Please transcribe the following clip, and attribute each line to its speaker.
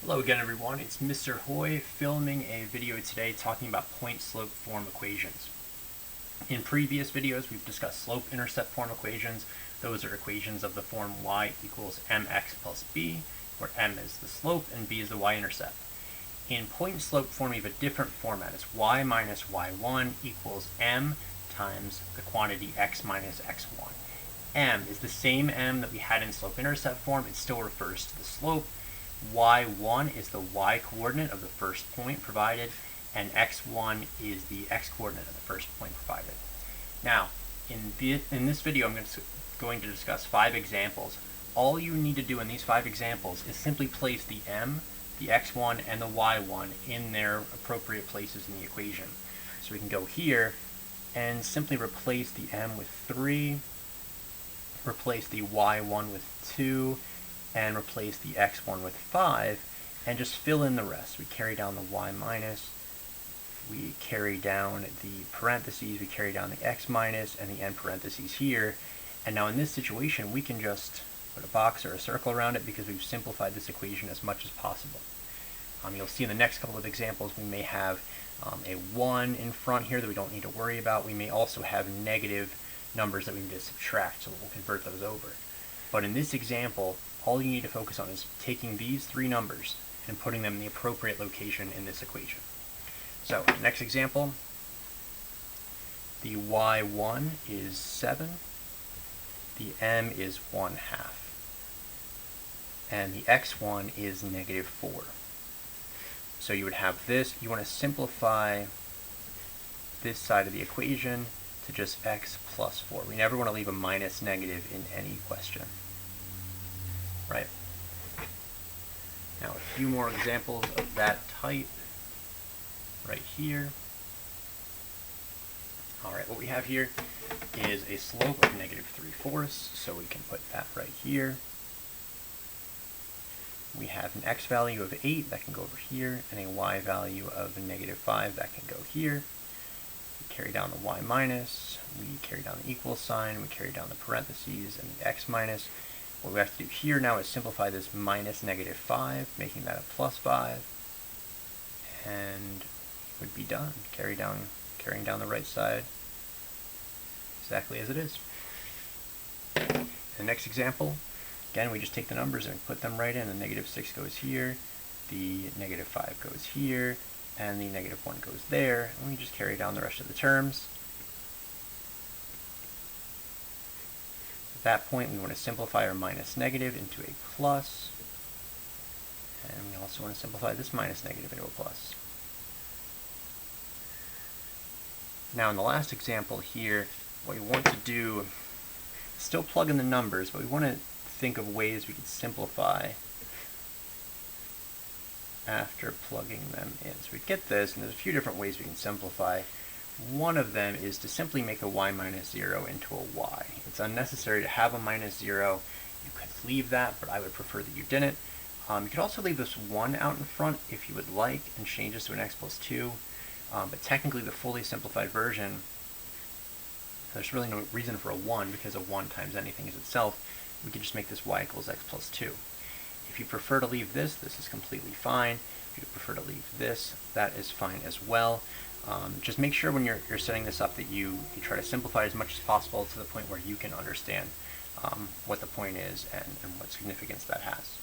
Speaker 1: Hello again everyone, it's Mr. Hoy filming a video today talking about point-slope form equations. In previous videos we've discussed slope-intercept form equations. Those are equations of the form y equals mx plus b, where m is the slope and b is the y-intercept. In point-slope form we have a different format. It's y minus y1 equals m times the quantity x minus x1. M is the same m that we had in slope-intercept form. It still refers to the slope. y1 is the y-coordinate of the first point provided, and x1 is the x-coordinate of the first point provided. Now, in this video, I'm going to discuss 5 examples. All you need to do in these 5 examples is simply place the m, the x1, and the y1 in their appropriate places in the equation. So we can go here and simply replace the m with 3, replace the y1 with 2, and replace the x1 with 5, and just fill in the rest. We carry down the y minus, we carry down the parentheses, we carry down the x minus, and the end parentheses here. And now in this situation, we can just put a box or a circle around it because we've simplified this equation as much as possible. You'll see in the next couple of examples we may have a 1 in front here that we don't need to worry about. We may also have negative numbers that we need to subtract, so we'll convert those over. But in this example, all you need to focus on is taking these 3 numbers and putting them in the appropriate location in this equation. So, next example, the y1 is 7, the m is 1/2, and the x1 is negative 4. So you would have this, you want to simplify this side of the equation to just x plus 4. We never want to leave a minus negative in any question. Right. Now a few more examples of that type right here. Alright, what we have here is a slope of negative 3/4, so we can put that right here. We have an x value of 8 that can go over here, and a y value of negative 5 that can go here. We carry down the y minus, we carry down the equal sign, we carry down the parentheses and the x minus. What we have to do here now is simplify this minus negative 5, making that a plus 5, and it would be done. Carrying down the right side exactly as it is. The next example, again, we just take the numbers and put them right in. The negative 6 goes here, the negative 5 goes here, and the negative 1 goes there, and we just carry down the rest of the terms. At that point, we want to simplify our minus negative into a plus, and we also want to simplify this minus negative into a plus. Now in the last example here, what we want to do, still plug in the numbers, but we want to think of ways we could simplify after plugging them in. So we get this, and there's a few different ways we can simplify. One of them is to simply make a y minus 0 into a y. It's unnecessary to have a minus 0. You could leave that, but I would prefer that you didn't. You could also leave this 1 out in front if you would like and change this to an x plus 2. But technically the fully simplified version, there's really no reason for a 1 because a 1 times anything is itself. We could just make this y equals x plus 2. If you prefer to leave this, this is completely fine. If you prefer to leave this, that is fine as well. Just make sure when you're setting this up that you try to simplify as much as possible to the point where you can understand what the point is and what significance that has.